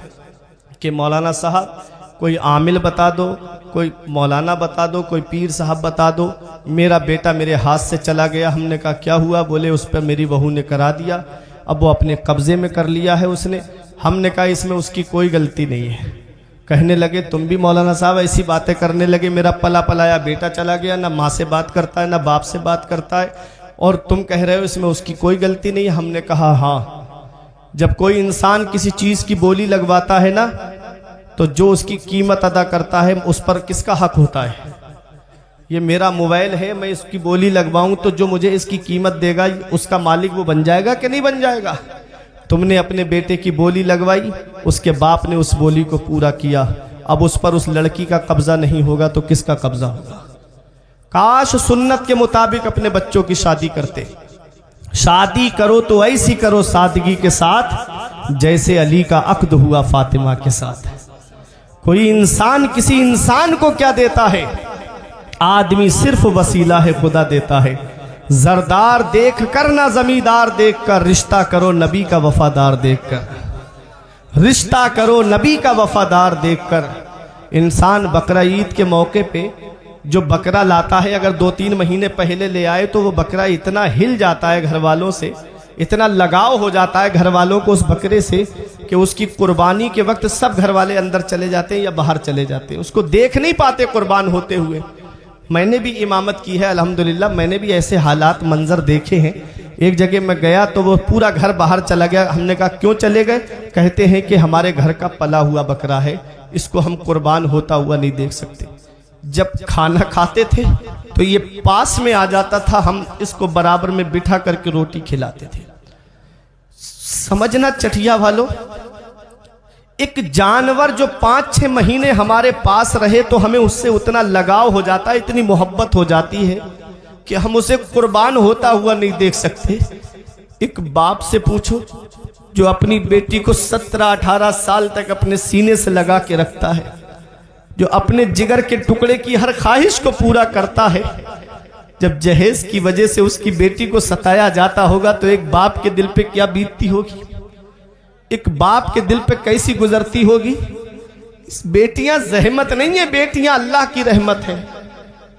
कि मौलाना साहब कोई आमिल बता दो, कोई मौलाना बता दो, कोई पीर साहब बता दो, मेरा बेटा मेरे हाथ से चला गया। हमने कहा क्या हुआ? बोले उस पर मेरी बहू ने करा दिया, अब वो अपने कब्जे में कर लिया है उसने। हमने कहा इसमें उसकी कोई गलती नहीं है। कहने लगे तुम भी मौलाना साहब ऐसी बातें करने लगे, मेरा पला पलाया बेटा चला गया, ना माँ से बात करता है ना बाप से बात करता है, और तुम कह रहे हो इसमें उसकी कोई गलती नहीं है। हमने कहा हाँ, जब कोई इंसान किसी चीज़ की बोली लगवाता है ना तो जो उसकी कीमत अदा करता है उस पर किसका हक होता है? ये मेरा मोबाइल है, मैं इसकी बोली लगवाऊं तो जो मुझे इसकी कीमत देगा उसका मालिक वो बन जाएगा कि नहीं बन जाएगा? तुमने अपने बेटे की बोली लगवाई, उसके बाप ने उस बोली को पूरा किया, अब उस पर उस लड़की का कब्जा नहीं होगा तो किसका कब्जा होगा? काश सुन्नत के मुताबिक अपने बच्चों की शादी करते। शादी करो तो ऐसी करो सादगी के साथ जैसे अली का अक्द हुआ फातिमा के साथ। कोई इंसान किसी इंसान को क्या देता है? आदमी सिर्फ वसीला है, खुदा देता है। जरदार देख कर ना जमींदार देख कर, रिश्ता करो नबी का वफादार देख कर, रिश्ता करो नबी का वफादार देख कर। इंसान बकरा ईद के मौके पे जो बकरा लाता है, अगर 2-3 महीने पहले ले आए तो वो बकरा इतना हिल जाता है घर वालों से, इतना लगाव हो जाता है घर वालों को उस बकरे से कि उसकी कुर्बानी के वक्त सब घर वाले अंदर चले जाते हैं या बाहर चले जाते हैं, उसको देख नहीं पाते कुर्बान होते हुए। मैंने भी इमामत की है अल्हम्दुलिल्लाह, मैंने भी ऐसे हालात मंजर देखे हैं एक जगह मैं गया तो वो पूरा घर बाहर चला गया। हमने कहा क्यों चले गए? कहते हैं कि हमारे घर का पला हुआ बकरा है, इसको हम कुर्बान होता हुआ नहीं देख सकते। जब खाना खाते थे तो ये पास में आ जाता था, हम इसको बराबर में बिठा करके रोटी खिलाते थे। समझना चटिया वालों, एक जानवर जो 5-6 महीने हमारे पास रहे तो हमें उससे उतना लगाव हो जाता है, इतनी मोहब्बत हो जाती है कि हम उसे कुर्बान होता हुआ नहीं देख सकते। एक बाप से पूछो जो अपनी बेटी को 17-18 साल तक अपने सीने से लगा के रखता है, जो अपने जिगर के टुकड़े की हर ख्वाहिश को पूरा करता है, जब जहेज की वजह से उसकी बेटी को सताया जाता होगा तो एक बाप के दिल पे क्या बीतती होगी, एक बाप के दिल पे कैसी गुजरती होगी। बेटियां जहमत नहीं है, बेटियां अल्लाह की रहमत है।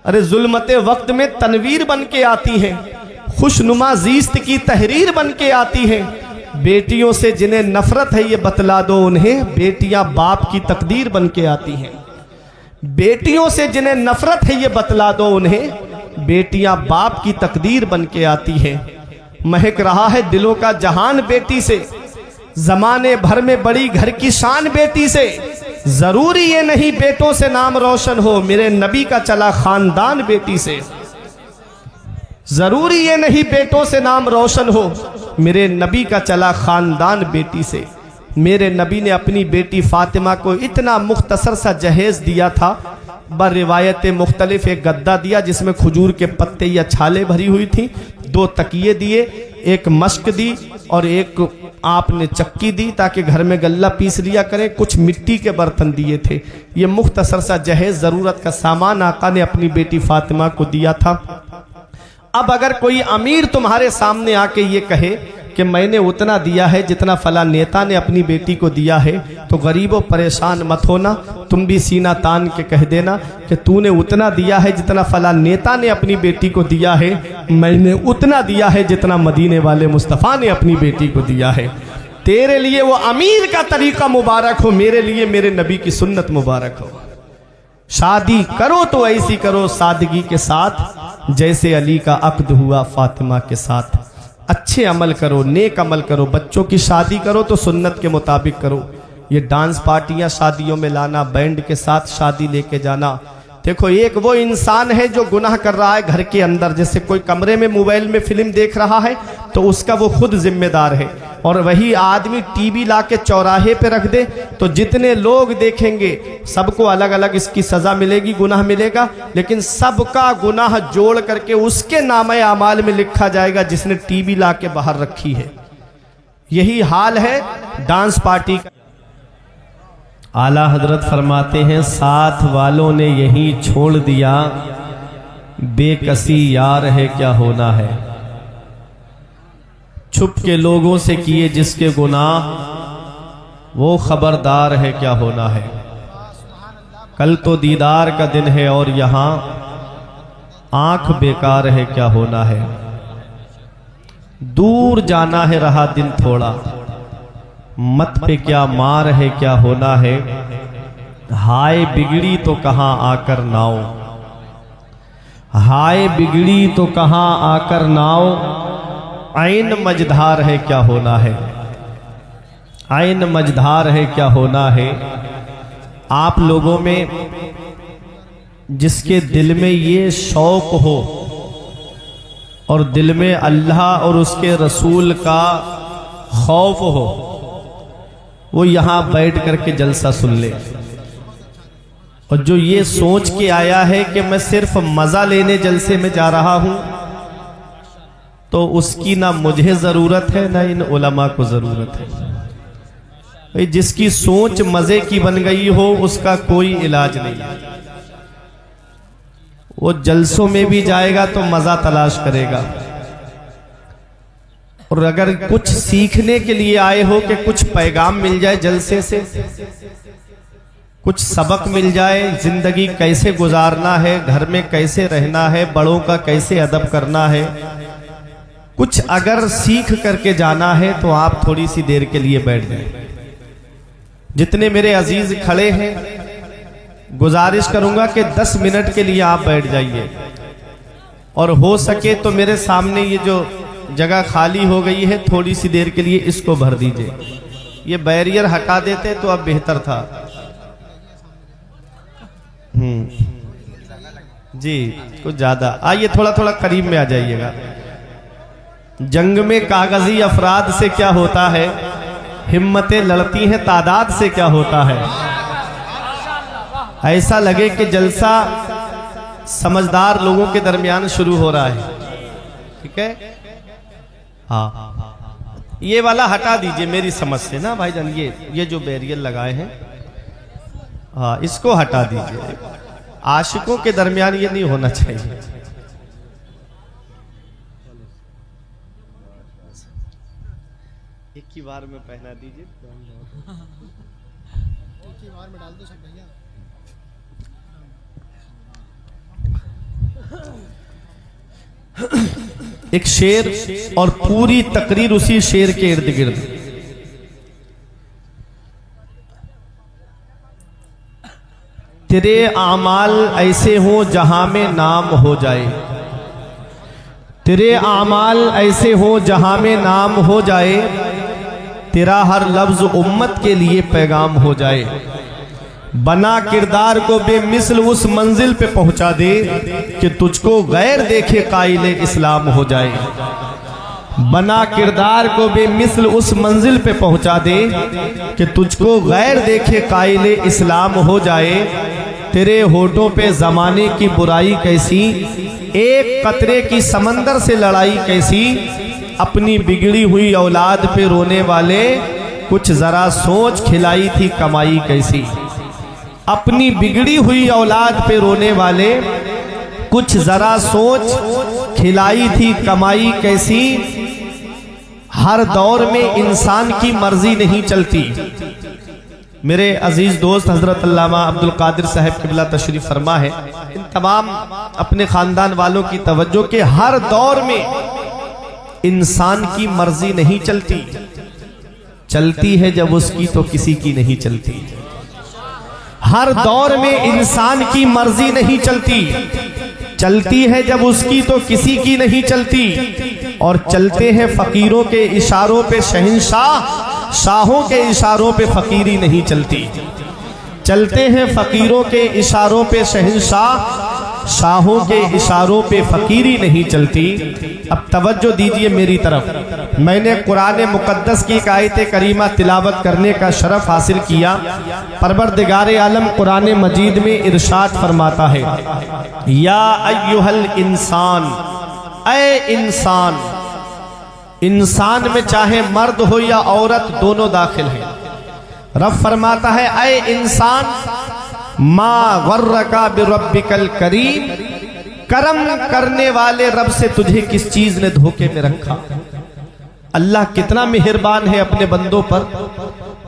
अरे जुल्मते वक्त में तनवीर बन के आती हैं, खुशनुमा जीस्त की तहरीर बन के आती हैं। बेटियों से जिन्हें नफरत है ये बतला दो उन्हें, बेटियां बाप की तकदीर बन के आती हैं। बेटियों से जिन्हें नफरत है ये बतला दो उन्हें, बेटियां बाप की तकदीर बन के आती हैं। महक रहा है दिलों का जहान बेटी से, जमाने भर में बड़ी घर की शान बेटी से। जरूरी ये नहीं बेटों से नाम रोशन हो, मेरे नबी का चला खानदान बेटी से। जरूरी ये नहीं बेटों से नाम रोशन हो, मेरे नबी का चला खानदान बेटी से। मेरे नबी ने अपनी बेटी फातिमा को इतना मुख्तसर सा जहेज दिया था, बर रिवायत मुख्तलिफ। एक गद्दा दिया जिसमें खजूर के पत्ते या छाले भरी हुई थी, 2 तकिए दिए, एक मश्क दी और एक आपने चक्की दी ताकि घर में गल्ला पीस लिया करें, कुछ मिट्टी के बर्तन दिए थे। ये मुख्तसर सा जहेज ज़रूरत का सामान आका ने अपनी बेटी फातिमा को दिया था। अब अगर कोई अमीर तुम्हारे सामने आके ये कहे कि मैंने उतना दिया है जितना फला नेता ने अपनी बेटी को दिया है, तो गरीबों परेशान मत होना, तुम भी सीना तान के कह देना कि तूने उतना दिया है जितना फला नेता ने अपनी बेटी को दिया है, मैंने उतना दिया है जितना मदीने वाले मुस्तफ़ा ने अपनी बेटी को दिया है। तेरे लिए वो अमीर का तरीका मुबारक हो, मेरे लिए मेरे नबी की सुन्नत मुबारक हो। शादी करो तो ऐसी करो सादगी के साथ, जैसे अली का अक्द हुआ फातिमा के साथ। अच्छे अमल करो, नेक अमल करो, बच्चों की शादी करो तो सुन्नत के मुताबिक करो। ये डांस पार्टियां शादियों में लाना, बैंड के साथ शादी लेके जाना, देखो एक वो इंसान है जो गुनाह कर रहा है घर के अंदर। जैसे कोई कमरे में मोबाइल में फिल्म देख रहा है तो उसका वो खुद जिम्मेदार है, और वही आदमी टीवी ला के चौराहे पे रख दे तो जितने लोग देखेंगे सबको अलग अलग इसकी सजा मिलेगी, गुनाह मिलेगा, लेकिन सबका गुनाह जोड़ करके उसके नामे आमाल में लिखा जाएगा जिसने टीवी ला के बाहर रखी है। यही हाल है डांस पार्टी का। आला हजरत फरमाते हैं साथ वालों ने यही छोड़ दिया, बेकसी यार है क्या होना है। छुप के लोगों से किए जिसके गुनाह, वो खबरदार है क्या होना है। कल तो दीदार का दिन है और यहाँ आंख बेकार है क्या होना है। दूर जाना है रहा दिन थोड़ा, मत पे क्या मार है क्या होना है। हाय बिगड़ी तो कहाँ आकर नाव, हाय बिगड़ी तो कहाँ आकर नाव। आइन मझधार है क्या होना है, आइन मझधार है क्या होना है। आप लोगों में जिसके दिल में ये शौक हो और दिल में अल्लाह और उसके रसूल का खौफ हो, वो यहां बैठ करके जलसा सुन ले। और जो ये सोच के आया है कि मैं सिर्फ मजा लेने जलसे में जा रहा हूं, तो उसकी ना मुझे जरूरत है ना इन उलमा को जरूरत है। भाई जिसकी सोच मजे की बन गई हो उसका कोई इलाज नहीं है। वो जलसों में भी जाएगा तो मजा तलाश करेगा, और अगर कुछ सीखने के लिए आए हो कि कुछ पैगाम मिल जाए जलसे से, कुछ सबक मिल जाए, जिंदगी कैसे गुजारना है, घर में कैसे रहना है, बड़ों का कैसे अदब करना है, कुछ अगर सीख करके जाना है तो आप थोड़ी सी देर के लिए बैठ जाएं। जितने मेरे अजीज खड़े हैं गुजारिश करूंगा कि 10 मिनट के लिए आप बैठ जाइए, और हो सके तो मेरे सामने ये जो जगह खाली हो गई है, थोड़ी सी देर के लिए इसको भर दीजिए। ये बैरियर हटा देते तो अब बेहतर था। जी कुछ ज्यादा आइए, थोड़ा थोड़ा करीब में आ जाइएगा। जंग में कागजी अफराद से क्या होता है, हिम्मतें लड़ती हैं तादाद से क्या होता है। ऐसा लगे कि जलसा समझदार लोगों के दरमियान शुरू हो रहा है। ठीक है, हाँ ये वाला हटा दीजिए मेरी समझ से ना भाईजान, ये जो बैरियर लगाए हैं, हाँ इसको हटा दीजिए। आशिकों के दरमियान ये नहीं होना चाहिए। एक ही बार में पहना दीजिए, एक ही बार में डाल दो सब भैया। एक शेर और पूरी तकरीर उसी शेर के इर्द गिर्द। तेरे आमाल ऐसे हो जहां में नाम हो जाए, तेरे आमाल ऐसे हो जहां में नाम हो जाए, तेरा हर लफ्ज उम्मत के लिए पैगाम हो जाए। बना किरदार को बेमिसल उस मंजिल पे पहुंचा दे कि तुझको गैर देखे काइले इस्लाम हो जाए। बना किरदार को बेमिसल उस मंजिल पे पहुंचा दे कि तुझको गैर देखे काइले इस्लाम हो जाए। तेरे होठों पे जमाने की बुराई कैसी, एक कतरे की समंदर से लड़ाई कैसी। अपनी बिगड़ी हुई औलाद पे रोने वाले, कुछ जरा सोच खिलाई थी कमाई कैसी। अपनी बिगड़ी हुई औलाद पे रोने वाले, कुछ जरा सोच खिलाई थी कमाई कैसी। हर दौर में इंसान की मर्जी नहीं चलती। मेरे अजीज दोस्त हजरत अल्लामा अब्दुल कादिर साहब क़िबला तशरीफ फरमा है, इन तमाम अपने खानदान वालों की तवज्जो के हर दौर में इंसान की मर्जी नहीं चलती, चलती है जब उसकी तो किसी की नहीं चलती। हर दौर में इंसान की मर्जी नहीं चलती, चलती है जब उसकी तो किसी की नहीं चलती। और चलते हैं फकीरों के इशारों पे शहंशाह, शाहों के इशारों पे फकीरी नहीं चलती। चलते हैं फकीरों के इशारों पे शहंशाह, शाहों के इशारों पे फकीरी नहीं चलती। अब तवज्जो दीजिए मेरी तरफ। मैंने कुरान मुकद्दस की एक आयत करीमा तिलावत करने का शरफ हासिल किया। परवरदिगार आलम कुरान मजीद में इरशाद फरमाता है, या अय्युहल इंसान, ऐ इंसान। इंसान में चाहे मर्द हो या औरत दोनों दाखिल है। रब फरमाता है, ऐ इंसान, मा गर्रका बिरब्बिकल करीम, करम करने वाले रब से तुझे किस चीज ने धोखे में रखा। अल्लाह कितना मेहरबान है अपने बंदों पर,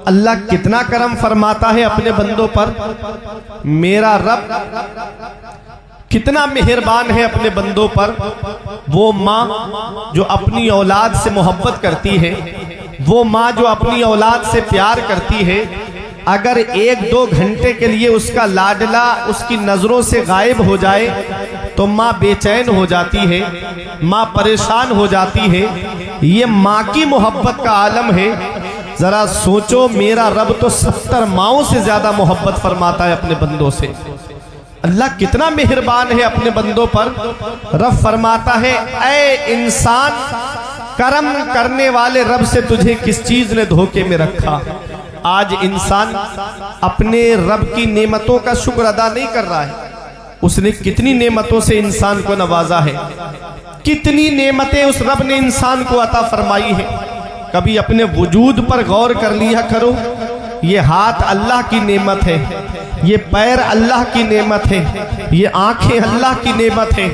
अल्लाह कितना करम फरमाता है अपने बंदों पर। मेरा रब कितना मेहरबान है अपने बंदों पर। वो माँ जो अपनी औलाद से मोहब्बत करती है, वो माँ जो अपनी औलाद से प्यार करती है, अगर 1-2 घंटे के लिए उसका लाडला उसकी नजरों से गायब हो जाए तो माँ बेचैन हो जाती है, माँ परेशान हो जाती है। ये माँ की मोहब्बत का आलम है। जरा सोचो, मेरा रब तो 70 माओं से ज्यादा मोहब्बत फरमाता है अपने बंदों से। अल्लाह कितना मेहरबान है अपने बंदों पर। रब फरमाता है, ऐ इंसान, करम करने वाले रब से तुझे किस चीज ने धोखे में रखा। आज इंसान अपने रब की नेमतों का शुक्र अदा नहीं कर रहा है। उसने कितनी नेमतों से इंसान को नवाजा है, कितनी नेमतें उस रब ने इंसान को अता फरमाई है। कभी अपने वजूद पर गौर कर लिया करो। ये हाथ अल्लाह की नेमत है, ये पैर अल्लाह की नेमत है, ये आंखें अल्लाह की नेमत है,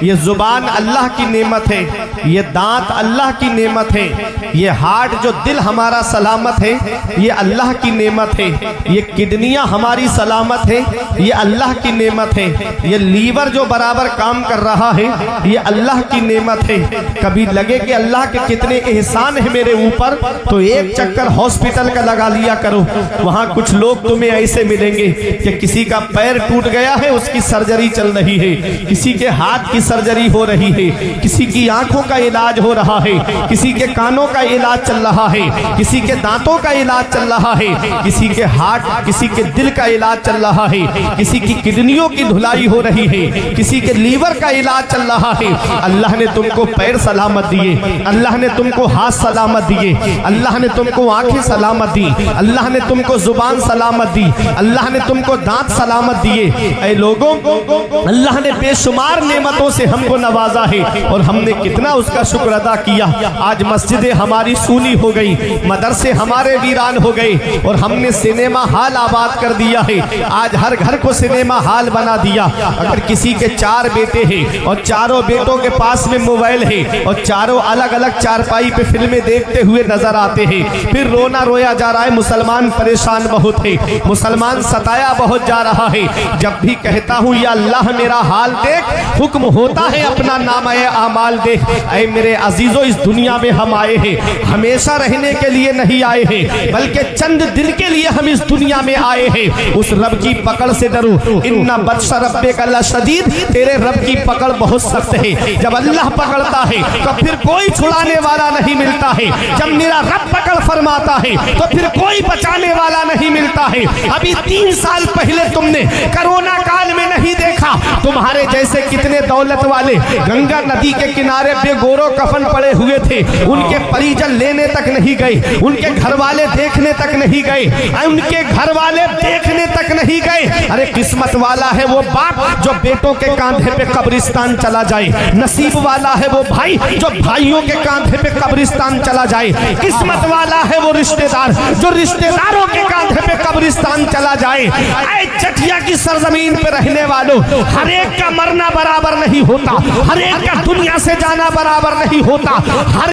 ये जुबान अल्लाह की नेमत है, ये दांत अल्लाह की नेमत है, ये हार्ट जो दिल हमारा सलामत है ये अल्लाह की नेमत है, ये किडनियां हमारी सलामत है ये अल्लाह की नेमत है, ये लीवर जो बराबर काम कर रहा है ये अल्लाह की नेमत है। कभी लगे कि अल्लाह के कितने एहसान है मेरे ऊपर, तो एक चक्कर हॉस्पिटल का लगा लिया करो। वहां कुछ लोग तुम्हें ऐसे मिलेंगे कि किसी का पैर टूट गया है, उसकी सर्जरी चल रही है, किसी के हाथ की सर्जरी हो रही है, किसी की आंखों का इलाज हो रहा है, किसी के कानों का इलाज चल रहा है, किसी के दांतों का इलाज चल रहा है, किसी के हार्ट, किसी के दिल का इलाज चल रहा है, किसी की किडनियों की धुलाई हो रही है, किसी के लीवर का इलाज चल रहा है। अल्लाह ने तुमको पैर सलामत दिए, अल्लाह ने तुमको हाथ सलामत दिए, अल्लाह ने तुमको आंखें सलामत दी, अल्लाह ने तुमको जुबान सलामत दी, अल्लाह ने तुमको दांत सलामत दिए। ऐ लोगों, अल्लाह ने बेशुमार नेमतों से हमको नवाजा है और हमने कितना उसका शुक्र अदा किया। आज मस्जिदें हमारी सूनी हो गई, मदरसे हमारे वीरान हो गए और हमने सिनेमा हॉल आबाद कर दिया है। आज हर घर को सिनेमा हॉल बना दिया। अगर किसी के 4 बेटे हैं और चारों बेटों के पास में मोबाइल है और चारों अलग अलग चारपाई पे फिल्में देखते हुए नजर आते हैं, फिर रोना रोया जा रहा है। मुसलमान परेशान बहुत है, मुसलमान सताया बहुत जा रहा है। जब भी कहता हूँ या अल्लाह मेरा हाल देख, हुक्म होता है अपना नामा आमाल देख। ऐ मेरे अजीजों, इस दुनिया में हम आए हैं, हमेशा रहने के लिए नहीं आए हैं, बल्कि चंद दिन के लिए हम इस दुनिया में आए हैं। उस रब की पकड़ से डरो, इन्ना बत्शा रब्बिका लशदीद, तेरे रब की पकड़ बहुत सख्त है। जब अल्लाह पकड़ता है तो फिर कोई छुड़ाने वाला नहीं मिलता है। जब मेरा रब पकड़ फरमाता है तो फिर कोई बचाने वाला नहीं मिलता है। अभी 3 साल पहले तुमने कोरोना काल में नहीं देखा, तुम्हारे जैसे कितने दौलत वाले गंगा नदी के किनारे बेगोरो कफन पड़े हुए थे, उनके परिजन लेने तक नहीं गए, उनके घर वाले देखने तक नहीं गए, उनके घर वाले देखने तक नहीं गए। अरे किस्मत वाला है वो बाप जो बेटों के कांधे पे कब्रिस्तान चला जाए, नसीब वाला है वो भाई जो भाइयों के कांधे पे कब्रिस्तान चला जाए, किस्मत वाला है वो रिश्तेदार जो रिश्तेदारों के कांधे पे कब्रिस्तान चला जाए। ऐ चटिया की सरजमीन पे रहने वालों, हर एक का मरना बराबर नहीं होता, हर एक का दुनिया से जाना बराबर नहीं होता। हर